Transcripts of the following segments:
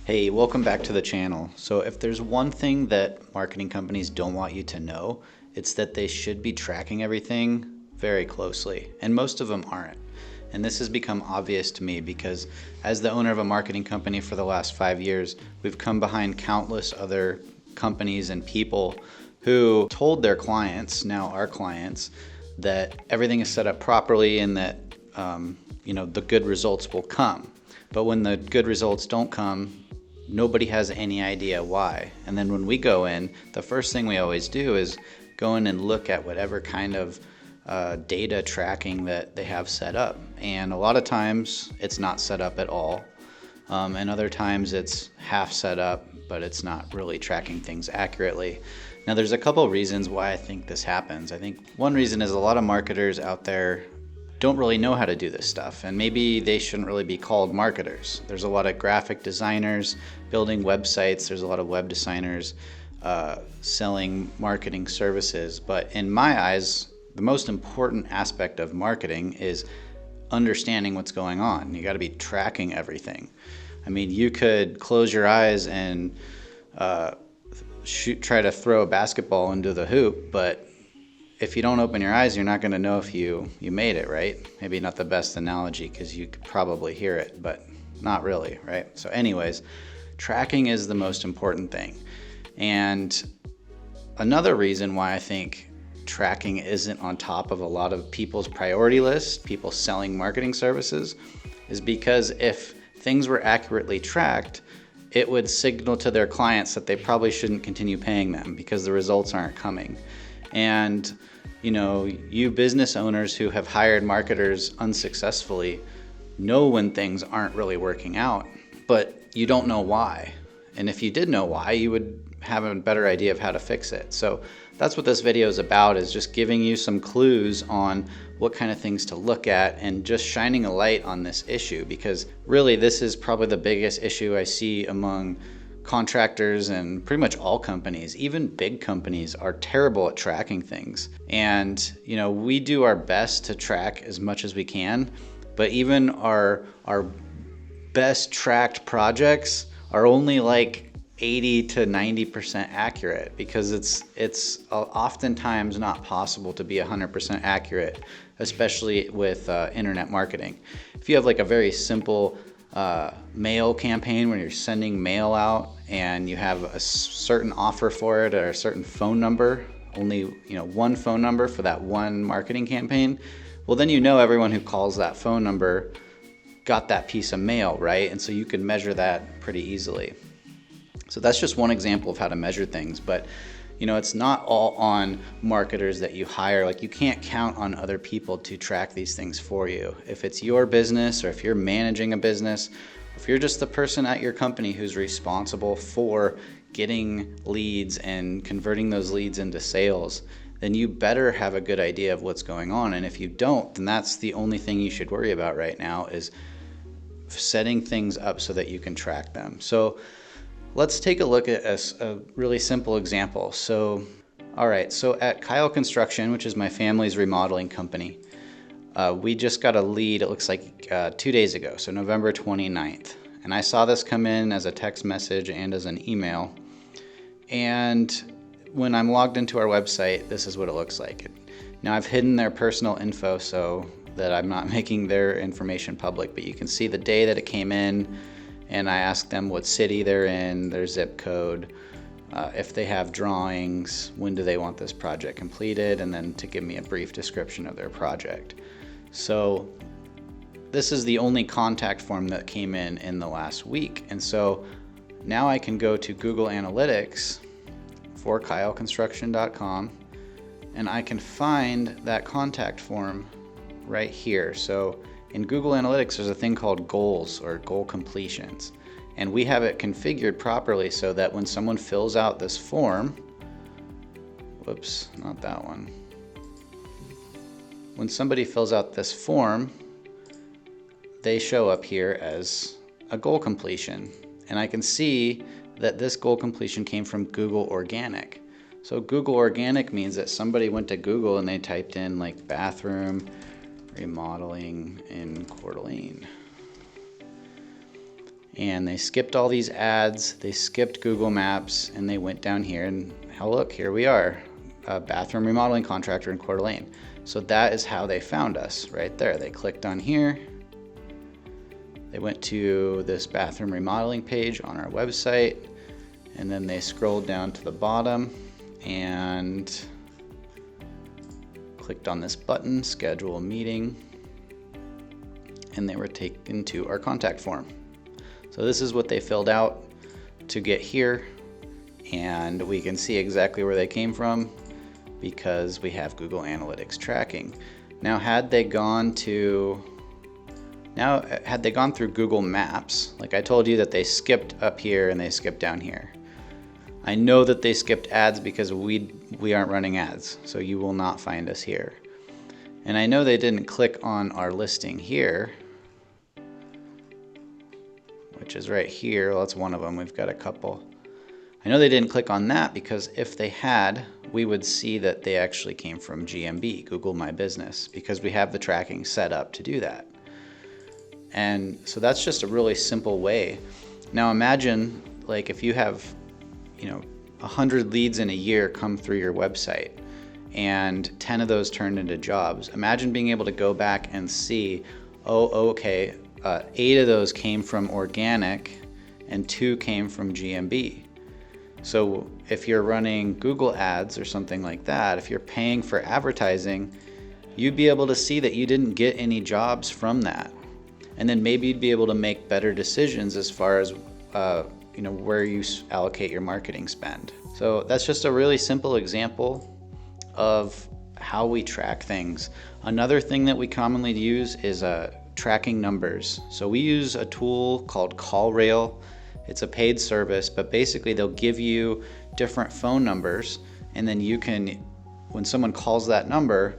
Hey, welcome back to the channel. So if there's one thing that marketing companies don't want you to know, it's that they should be tracking everything very closely, and most of them aren't. And this has become obvious to me because as the owner of a marketing company for the last 5 years, we've come behind countless other companies and people who told their clients, now our clients, that everything is set up properly and that the good results will come. But when the good results don't come, nobody has any idea why. And then when we go in, the first thing we always do is go in and look at whatever kind of data tracking that they have set up. And a lot of times it's not set up at all. And other times it's half set up, but it's not really tracking things accurately. Now there's a couple reasons why I think this happens. I think one reason is a lot of marketers out there don't really know how to do this stuff, and maybe they shouldn't really be called marketers. There's a lot of graphic designers building websites, there's a lot of web designers selling marketing services, but in my eyes, the most important aspect of marketing is understanding what's going on. You got to be tracking everything. I mean, you could close your eyes and try to throw a basketball into the hoop, but if you don't open your eyes, you're not going to know if you made it, right? Maybe not the best analogy because you could probably hear it, but not really, right? So anyways, tracking is the most important thing. And another reason why I think tracking isn't on top of a lot of people's priority lists, people selling marketing services, is because if things were accurately tracked, it would signal to their clients that they probably shouldn't continue paying them because the results aren't coming. And you business owners who have hired marketers unsuccessfully know when things aren't really working out, but you don't know why. And if you did know why, you would have a better idea of how to fix it. So that's what this video is about, is just giving you some clues on what kind of things to look at and just shining a light on this issue, because really this is probably the biggest issue I see among contractors and pretty much all companies. Even big companies are terrible at tracking things. And we do our best to track as much as we can, but even our best tracked projects are only like 80 to 90% accurate, because it's oftentimes not possible to be 100% accurate, especially with internet marketing. If you have like a very simple mail campaign where you're sending mail out and you have a certain offer for it or a certain phone number, only one phone number for that one marketing campaign, well then everyone who calls that phone number got that piece of mail, right? And so you can measure that pretty easily. So that's just one example of how to measure things, but it's not all on marketers that you hire. Like, you can't count on other people to track these things for you. If it's your business, or if you're managing a business, if you're just the person at your company who's responsible for getting leads and converting those leads into sales, then you better have a good idea of what's going on. And if you don't, then that's the only thing you should worry about right now, is setting things up so that you can track them. So let's take a look at a really simple example. So at Kyle Construction, which is my family's remodeling company, we just got a lead, it looks like 2 days ago, so November 29th. And I saw this come in as a text message and as an email. And when I'm logged into our website, this is what it looks like. Now, I've hidden their personal info so that I'm not making their information public, but you can see the day that it came in, and I asked them what city they're in, their zip code, if they have drawings, when do they want this project completed, and then to give me a brief description of their project. So this is the only contact form that came in the last week. And so now I can go to Google Analytics for kyleconstruction.com, and I can find that contact form right here. So in Google Analytics, there's a thing called goals, or goal completions. And we have it configured properly so that when someone fills out this form, whoops, not that one. When somebody fills out this form, they show up here as a goal completion. And I can see that this goal completion came from Google Organic. So Google Organic means that somebody went to Google and they typed in like bathroom remodeling in Coeur d'Alene. And they skipped all these ads, they skipped Google Maps, and they went down here and, oh look, here we are, a bathroom remodeling contractor in Coeur d'Alene. So that is how they found us right there. They clicked on here, they went to this bathroom remodeling page on our website, and then they scrolled down to the bottom and clicked on this button, schedule a meeting, and they were taken to our contact form. So this is what they filled out to get here, and we can see exactly where they came from because we have Google Analytics tracking. Now, had they gone through Google Maps, like I told you that they skipped up here and they skipped down here. I know that they skipped ads because we aren't running ads, so you will not find us here. And I know they didn't click on our listing here, which is right here. Well, that's one of them. We've got a couple. I know they didn't click on that because if they had, we would see that they actually came from GMB, Google My Business, because we have the tracking set up to do that. And so that's just a really simple way. Now imagine like if you have, 100 leads in a year come through your website and 10 of those turned into jobs. Imagine being able to go back and see, 8 of those came from organic and 2 came from GMB. So if you're running Google ads or something like that, if you're paying for advertising, you'd be able to see that you didn't get any jobs from that. And then maybe you'd be able to make better decisions as far as where you allocate your marketing spend. So that's just a really simple example of how we track things. Another thing that we commonly use is tracking numbers. So we use a tool called CallRail. It's a paid service, but basically they'll give you different phone numbers, and then you can, when someone calls that number,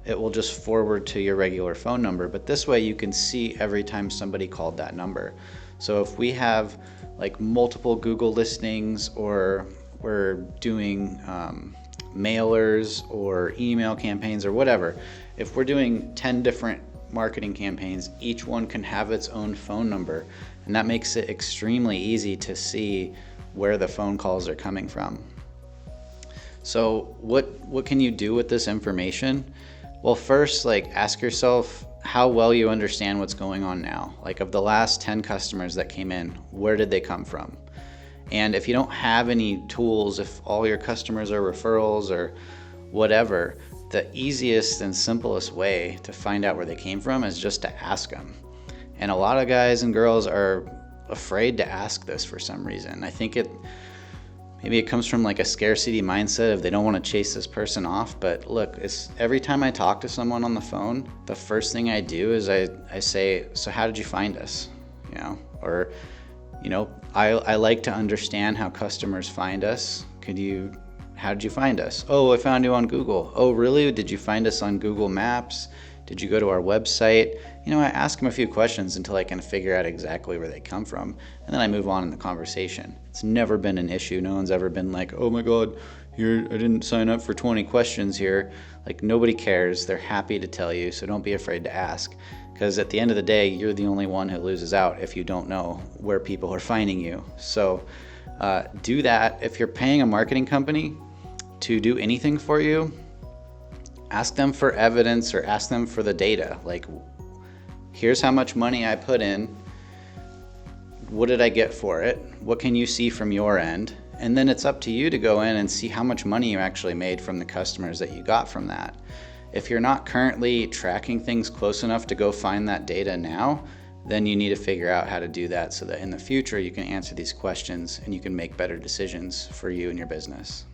it will just forward to your regular phone number. But this way you can see every time somebody called that number. So if we have like multiple Google listings, or we're doing mailers or email campaigns or whatever, if we're doing 10 different marketing campaigns, each one can have its own phone number, and that makes it extremely easy to see where the phone calls are coming from. So what can you do with this information? Well, first, ask yourself how well you understand what's going on now. Like, of the last 10 customers that came in, where did they come from? And if you don't have any tools, if all your customers are referrals or whatever, the easiest and simplest way to find out where they came from is just to ask them. And a lot of guys and girls are afraid to ask this for some reason. I think maybe it comes from like a scarcity mindset of they don't want to chase this person off. But look, it's every time I talk to someone on the phone, the first thing I do is I say, so how did you find us? I like to understand how customers find us. How did you find us? Oh, I found you on Google. Oh, really? Did you find us on Google Maps? Did you go to our website? I ask them a few questions until I can figure out exactly where they come from, and then I move on in the conversation. It's never been an issue. No one's ever been like, oh my God, I didn't sign up for 20 questions here. Like, nobody cares. They're happy to tell you, so don't be afraid to ask. Because at the end of the day, you're the only one who loses out if you don't know where people are finding you. So do that. If you're paying a marketing company to do anything for you, ask them for evidence or ask them for the data. Like, here's how much money I put in. What did I get for it? What can you see from your end? And then it's up to you to go in and see how much money you actually made from the customers that you got from that. If you're not currently tracking things close enough to go find that data now, then you need to figure out how to do that so that in the future you can answer these questions and you can make better decisions for you and your business.